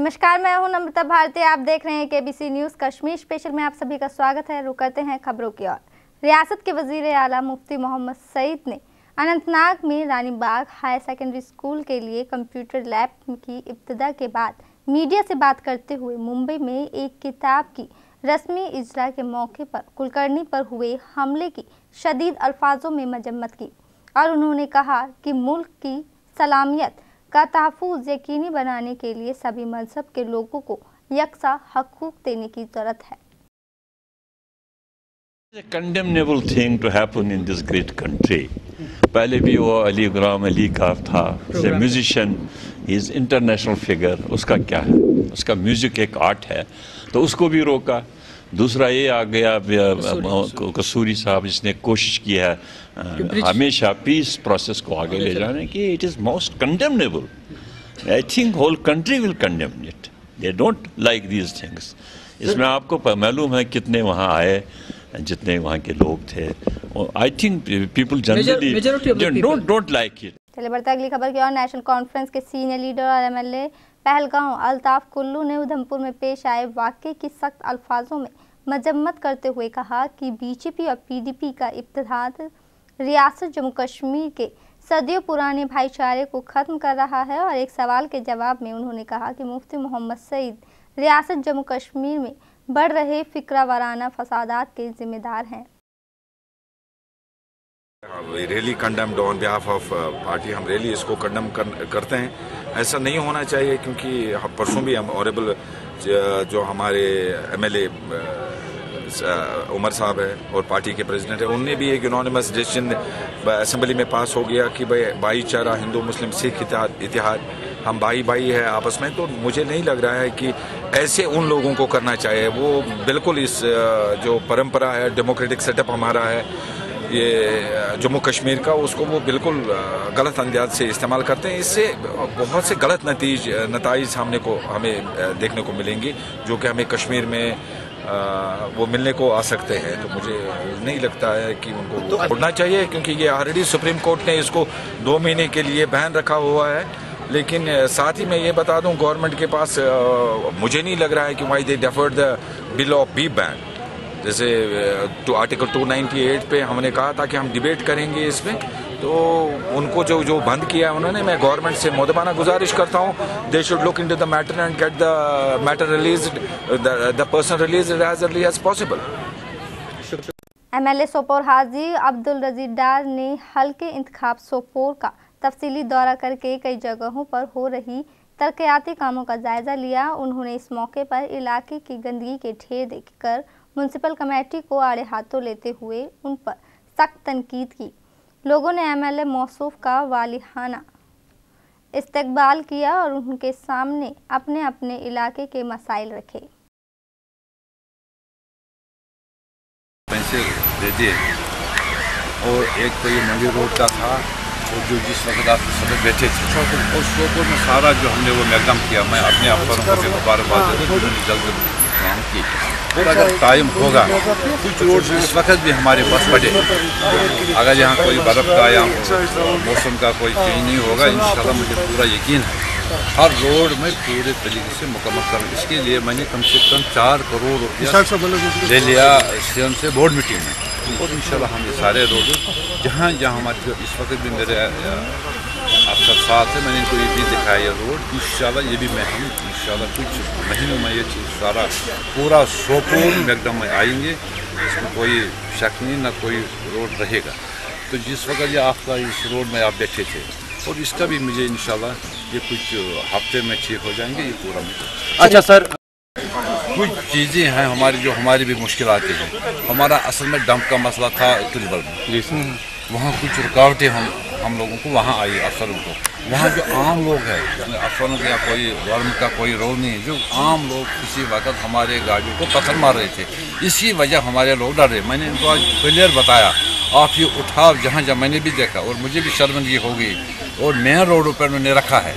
नमस्कार, मैं हूं नम्रता भारती। आप देख रहे हैं केबीसी न्यूज़ कश्मीर स्पेशल में। आप सभी का स्वागत है। रुक करते हैं खबरों की ओर। रियासत के वजीर आला मुफ्ती मोहम्मद सईद ने अनंतनाग में रानी बाग हायर सेकेंडरी स्कूल के लिए कंप्यूटर लैब की इब्तिदा के बाद मीडिया से बात करते हुए मुंबई में एक किताब की रस्मी इजरा के मौके पर कुलकर्णी पर हुए हमले की शदीद अल्फाजों में मजम्मत की और उन्होंने कहा कि मुल्क की सलामियत का तहफ़्फ़ुज़ यकीनी बनाने के लिए सभी मजहब के लोगों को यकसा हकूक़ देने की ज़रूरत है। A condemnable thing to happen in this great country. पहले भी वो अली गुलाम अली का था, म्यूजिशियन, इज इंटरनेशनल फिगर। उसका क्या है, उसका म्यूजिक एक आर्ट है, तो उसको भी रोका। दूसरा ये आ गया कसूरी साहब, जिसने कोशिश की है हमेशा पीस प्रोसेस को आगे ले जाने की। It is most condemnable. I think whole country will condemn it. They don't like these things. इसमें आपको मालूम है कितने वहाँ आए, जितने वहाँ के लोग थे। I think people generally don't like it. चलिए बढ़ते अगली खबर की ओर। नेशनल कॉन्फ्रेंस के सीनियर लीडर और एमएलए पहलगांव अल्ताफ कुल्लू ने उधमपुर में पेश आए वाक़े की सख्त अल्फाजों में मजम्मत करते हुए कहा कि बीजेपी और पीडीपी का इत्तेहाद रियासत जम्मू कश्मीर के सदियों पुराने भाईचारे को ख़त्म कर रहा है। और एक सवाल के जवाब में उन्होंने कहा कि मुफ्ती मोहम्मद सईद रियासत जम्मू कश्मीर में बढ़ रहे फिक्रा वाराना फसादात के जिम्मेदार हैं। Really condemned on behalf of party. हम रियली इसको कंडेम करते हैं। ऐसा नहीं होना चाहिए, क्योंकि परसों भी हम ऑनरेबल जो हमारे एमएलए उमर साहब है और पार्टी के प्रेसिडेंट है, उनने भी एक यूनानिमस डिसीजन असेंबली में पास हो गया कि भाईचारा, हिंदू मुस्लिम सिख इतिहाद, हम भाई है आपस में। तो मुझे नहीं लग रहा है कि ऐसे उन लोगों को करना चाहिए। वो बिल्कुल इस जो परंपरा है, डेमोक्रेटिक सेटअप हमारा है ये जम्मू कश्मीर का, उसको वो बिल्कुल गलत अंदाज से इस्तेमाल करते हैं। इससे बहुत से गलत नतीज हमें देखने को मिलेंगे, जो कि हमें कश्मीर में वो मिलने को आ सकते हैं। तो मुझे नहीं लगता है कि उनको छोड़ना चाहिए, क्योंकि ये ऑलरेडी सुप्रीम कोर्ट ने इसको 2 महीने के लिए बैन रखा हुआ है। लेकिन साथ ही मैं ये बता दूं, गवर्नमेंट के पास मुझे नहीं लग रहा है कि why they deferred the bill of B ban. जैसे आर्टिकल 298 पे हमने कहा था कि हम डिबेट करेंगे इसमें, तो उनको जो बंद किया है उन्होंने, मैं गवर्नमेंट से मोदबाना गुजारिश करता हूँ, they should look into the matter and get the matter released, the person released as early as possible. MLA Sopore Haji Abdul Razik Dar ने हल्के इंतखाब सोपोर का तफसीली दौरा करके कई जगहों पर हो रही तरक्याती कामों का जायजा लिया। उन्होंने इस मौके पर इलाके की गंदगी के ढेर देखकर म्युनिसिपल कमेटी को आड़े हाथों लेते हुए उन पर सख्त तनकीद की। लोगों ने एमएलए मौसूफ का वालिहाना इस्तकबाल किया और उनके सामने अपने अपने इलाके के मसाइल रखे। पैसे दे दिए, और एक तो ये मंडी रोड का था, और जो जिस वक्त आप सब बैठे थे, और शोपुर में सारा जो हमने वो मैकदम किया। मैं अपने अफसरों को भी मुबारकबाद देता हूँ, उन्होंने जल्द काम की। और अगर टाइम होगा, कुछ रोड इस वक्त भी हमारे पास पड़े, अगर यहाँ कोई बर्फ़ का या मौसम का कोई चेंज नहीं होगा, इंशाल्लाह मुझे पूरा यकीन है हर रोड में पूरे तरीके से मुकम्मल करूँ। इसके लिए मैंने कम से कम 4 करोड़ रुपया ले लिया सीएम से बोर्ड मीटिंग में, और इंशाल्लाह हम ये सारे रोड जहाँ हमारे जो इस वक्त भी मेरे अफसर साथ है, मैंने इनको ये भी दिखाया ये रोड, इंशाल्लाह ये भी हम इंशाल्लाह कुछ महीनों में ये चीज़ सारा पूरा सोपोर मैकदम में आएंगे। इसमें कोई शक नहीं, ना कोई रोड रहेगा। तो जिस वक्त ये आपका इस रोड में आप बैठे थे, और इसका भी मुझे इंशाल्लाह ये कुछ हफ्ते में ठीक हो जाएंगे ये पूरा मुझे। अच्छा सर, कुछ चीज़ें हैं हमारी जो हमारी भी मुश्किल आती हैं। हमारा असल में डंप का मसला था तुलबल में, वहाँ कुछ रुकावटें हम लोगों को वहाँ आई, अफसरों को। वहाँ जो आम लोग हैं, जिसमें अफसरों का कोई गवर्नमेंट का कोई रोल नहीं है, जो आम लोग किसी वक्त हमारे गाड़ियों को पत्थर मार रहे थे, इसी वजह हमारे लोग डर रहे। मैंने इनको आज क्लियर बताया, आप ये उठाव जहाँ मैंने भी देखा और मुझे भी शर्मिंदगी हो गई, और मेन रोडों पर उन्होंने रखा है,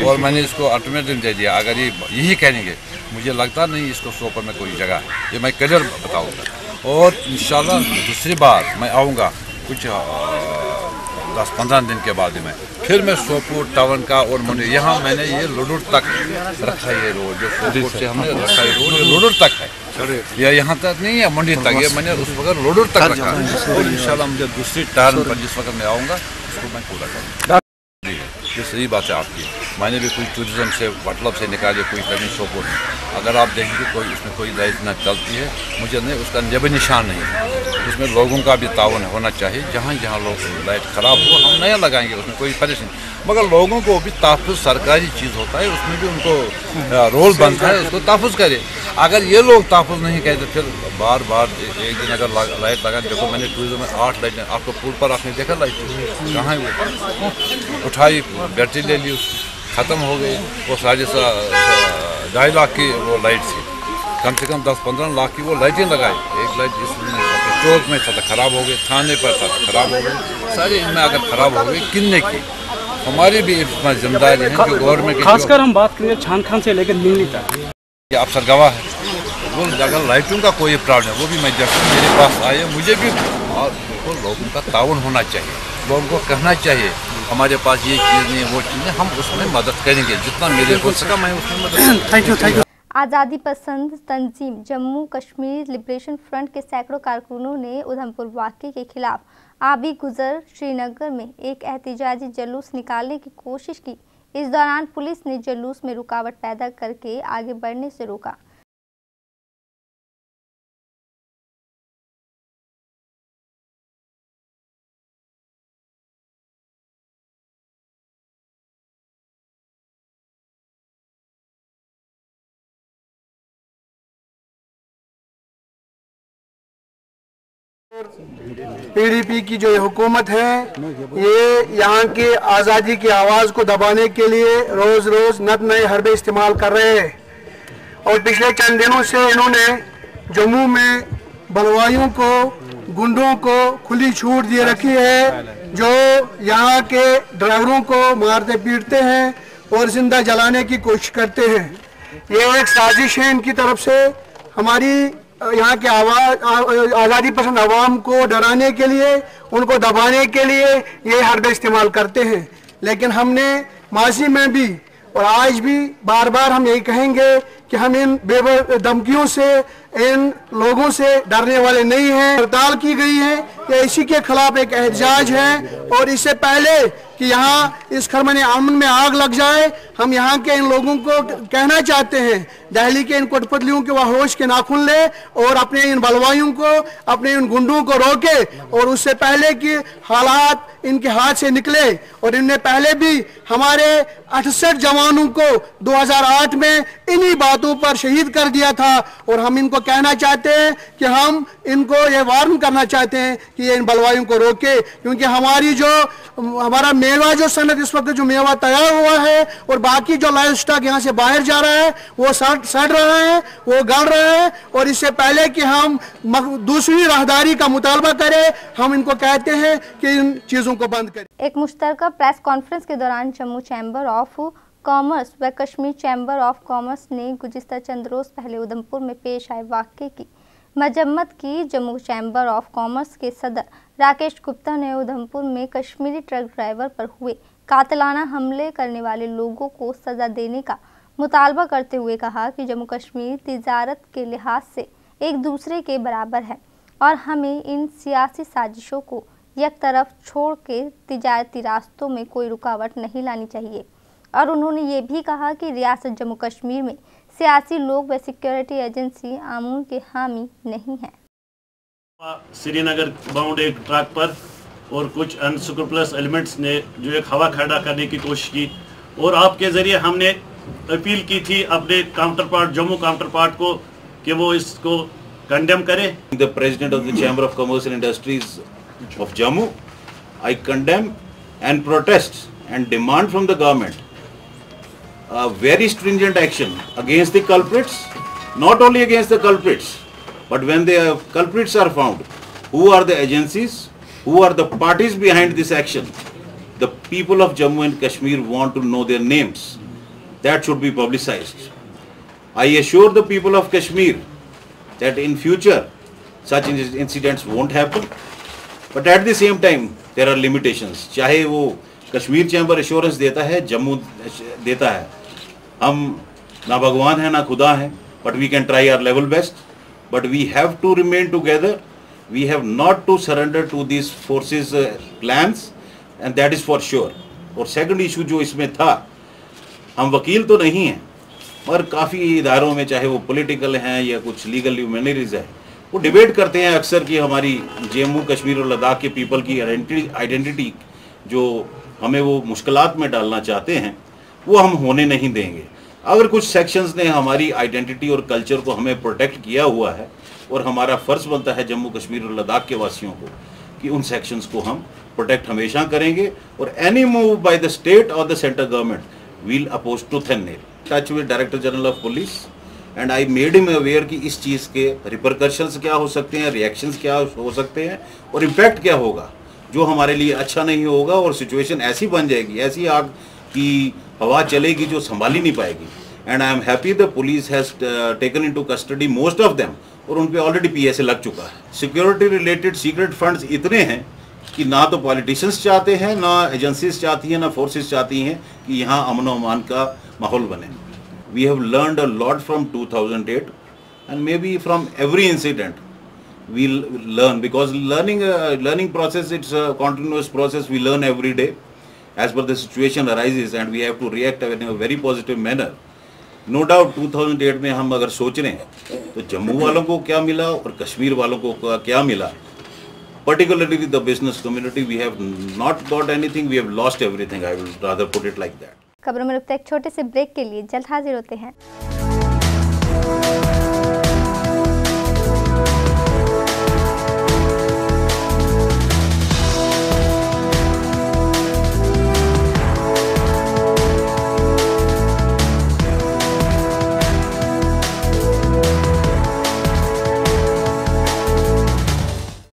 और मैंने इसको अल्टीमेटम दे दिया। अगर ये यही कहेंगे, मुझे लगता नहीं इसको सोपर में कोई जगह है, ये मैं क्लियर बताऊँगा। और इंशाल्लाह दूसरी बार मैं आऊँगा, कुछ 10-15 दिन के बाद में फिर मैं सोपोर टाउन का और मंडी यहाँ मैंने ये लुडुर तक रखा है रोड, जो सोपोर से हमने रखा है रोड लुडुर तक है, या यहाँ तक नहीं है मंडी तक, ये मैंने उस वक्त लुडुर तक रखा और इंशाल्लाह मुझे दूसरी टर्न पर जिस वक्त मैं आऊँगा उसको मैं पूरा करूँगा। ये सही बात है आपकी, मैंने भी कोई टूरिज्म से मतलब से निकाले कोई कमी सोपोर में, अगर आप देखेंगे कोई उसमें कोई लाइट ना चलती है, मुझे नहीं उसका जब निशान नहीं है, उसमें लोगों का भी तावन होना चाहिए, जहाँ जहाँ लोग लाइट ख़राब हो हम नया लगाएंगे, उसमें कोई परेशानी, मगर लोगों को भी तहफ़्फ़ुज़ सरकारी चीज़ होता है, उसमें भी उनको रोल बनता है, उसको तहफ़्फ़ुज़ करे। अगर ये लोग तहफ़्फ़ुज़ नहीं कहते फिर बार बार एक दिन अगर लाइट लगा, देखो मैंने टूरिज्म में 8 लाइटें, आपको पुल पर आपने देखा लाइट कहाँ है, वो उठाई बैटरी ले ली उसकी ख़त्म हो गई, वो 2.5 लाख की वो लाइट थी, कम से कम 10-15 लाख की वो लाइटें लगाई, एक लाइट इसमें चौक में था ख़राब हो गई, थाने पर था ख़राब हो गई, सारी इनमें अगर ख़राब हो गई किन्ने की हमारी भी जिम्मेदारी है जो गवर्नमेंट की, खासकर हम बात करें छान खान से लेकर नीली तक, ये अफसर गवाह है, वो अगर लाइटों का कोई प्रॉब्लम है वो भी मैं जब मेरे पास आए मुझे भी और लोगों का ताउन होना चाहिए, लोगों को कहना चाहिए हमारे पास ये चीज़ नहीं है वो चीज़ नहीं, हम उसमें मदद करेंगे जितना मेरे हो सका मैं उसमें मदद। Thank you. आज़ादी पसंद तंजीम जम्मू कश्मीर लिबरेशन फ्रंट के सैकड़ों कारकुनों ने उधमपुर वाक़े के खिलाफ आबी गुजर श्रीनगर में एक एहतिजाजी जुलूस निकालने की कोशिश की। इस दौरान पुलिस ने जुलूस में रुकावट पैदा करके आगे बढ़ने से रोका। पीडीपी की जो हुकूमत है ये यहाँ के आज़ादी की आवाज़ को दबाने के लिए रोज़ रोज़ नए हरबे इस्तेमाल कर रहे हैं और पिछले चंद दिनों से इन्होंने जम्मू में बलवाइयों को गुंडों को खुली छूट दे रखी है जो यहाँ के ड्राइवरों को मारते पीटते हैं और जिंदा जलाने की कोशिश करते हैं। ये एक साजिश है इनकी तरफ से हमारी यहाँ के आज़ादी पसंद आवाम को डराने के लिए, उनको दबाने के लिए ये हरबे इस्तेमाल करते हैं। लेकिन हमने माजी में भी और आज भी बार बार हम यही कहेंगे कि हम इन धमकियों से इन लोगों से डरने वाले नहीं हैं। हड़ताल की गई है ये इसी के खिलाफ एक एहतजाज है और इससे पहले कि यहाँ इस खरमन अमन में आग लग जाए हम यहाँ के इन लोगों को कहना चाहते हैं दिल्ली के इन कोटपुतलियों के वह होश के नाखून ले और अपने इन बलवाइयों को अपने इन गुंडों को रोके और उससे पहले कि हालात इनके हाथ से निकले। और इनने पहले भी हमारे 68 जवानों को 2008 में इन्हीं बातों पर शहीद कर दिया था और हम इनको कहना चाहते हैं कि हम इनको ये वार्न करना चाहते हैं कि ये इन बलवाइयों को रोके, क्योंकि हमारा मेवा जो सनत इस वक्त जो मेवा तैयार हुआ है और बाकी जो लाइव स्टॉक यहाँ से बाहर जा रहा है वो सड़ रहा है, वो गल रहा है। और इससे पहले कि हम दूसरी राहदारी का मुतालबा करें हम इनको कहते हैं कि इन चीज़ों को बंद करें। एक मुश्तरका प्रेस कॉन्फ्रेंस के दौरान जम्मू चैम्बर ऑफ कॉमर्स व कश्मीर चैम्बर ऑफ कॉमर्स ने गुज़िश्ता चंद रोज़ पहले उधमपुर में पेश आए वाक़े की मजम्मत की। जम्मू चैम्बर ऑफ कॉमर्स के सदर राकेश गुप्ता ने उधमपुर में कश्मीरी ट्रक ड्राइवर पर हुए कातिलाना हमले करने वाले लोगों को सज़ा देने का मुतालबा करते हुए कहा कि जम्मू कश्मीर तिजारत के लिहाज से एक दूसरे के बराबर है और हमें इन सियासी साजिशों को एक तरफ छोड़ के तिजारती रास्तों में कोई रुकावट नहीं लानी चाहिए। और उन्होंने ये भी कहा कि रियासत जम्मू कश्मीर में सियासी लोग व सिक्योरिटी एजेंसी आमून के हामी नहीं हैं। श्रीनगर बाउंड एक ट्रक पर और कुछ अनस्क्रूपुलस एलिमेंट्स ने जो एक हवा खड़ा करने की कोशिश की और आपके ज़रिए हमने अपील की थी अपने counter part Jammu counter part को कि वो इसको कंडेम करे। The president of the chamber of commerce and industries of Jammu, I condemn and protest and demand from the government a very stringent action against the culprits, not only against the culprits, but when the culprits are found, who are the agencies, who are the parties behind this action. The people of Jammu and Kashmir want to know their names. That should be publicized. I assure the people of Kashmir that in future such incidents won't happen. But at the same time, there are limitations. चाहे वो Kashmir chamber assurance देता है, जम्मू देता है, हम ना भगवान है ना खुदा है, but we can try our level best, but we have to remain together, we have not to surrender to this forces plans, and that is for sure. और सेकंड इशू जो इसमें था, हम वकील तो नहीं हैं, और काफ़ी इदारों में चाहे वो पॉलिटिकल हैं या कुछ लीगल ह्यूमैनिटीज़ है, वो डिबेट करते हैं अक्सर कि हमारी जम्मू कश्मीर और लद्दाख के पीपल की आइडेंटिटी जो हमें वो मुश्किलात में डालना चाहते हैं, वो हम होने नहीं देंगे। अगर कुछ सेक्शंस ने हमारी आइडेंटिटी और कल्चर को हमें प्रोटेक्ट किया हुआ है, और हमारा फ़र्ज़ बनता है जम्मू कश्मीर और लद्दाख के वासियों को कि उन सेक्शंस को हम प्रोटेक्ट हमेशा करेंगे, और any move by the state और the central government will oppose to thin nail. Touch with director general of police and I made him aware कि इस चीज़ के रिपरकशंस क्या हो सकते हैं, रिएक्शंस क्या हो सकते हैं, और इम्पैक्ट क्या होगा जो हमारे लिए अच्छा नहीं होगा, और सिचुएशन ऐसी बन जाएगी, ऐसी आग की हवा चलेगी जो संभाली नहीं पाएगी। And I am happy the police has taken into custody most of them, और उन पे ऑलरेडी PSA लग चुका है। सिक्योरिटी रिलेटेड सीक्रेट फंड्स इतने हैं कि ना तो पॉलिटिशियंस चाहते हैं, ना एजेंसीज चाहती हैं, ना फोर्सेस चाहती हैं कि यहाँ अमन अमान का माहौल बने। We have learned a lot from 2008 and maybe from every incident we learn, because learning process, it's a continuous process. We learn every day as per the situation arises, and we have to react in a very positive manner. No doubt 2008 में हम अगर सोच रहे हैं तो जम्मू वालों को क्या मिला और कश्मीर वालों को क्या मिला, particularly the business community, we have not got anything, we have lost everything. I will rather put it like that. खबरों में रुकते एक छोटे से ब्रेक के लिए जल्द हाजिर होते हैं।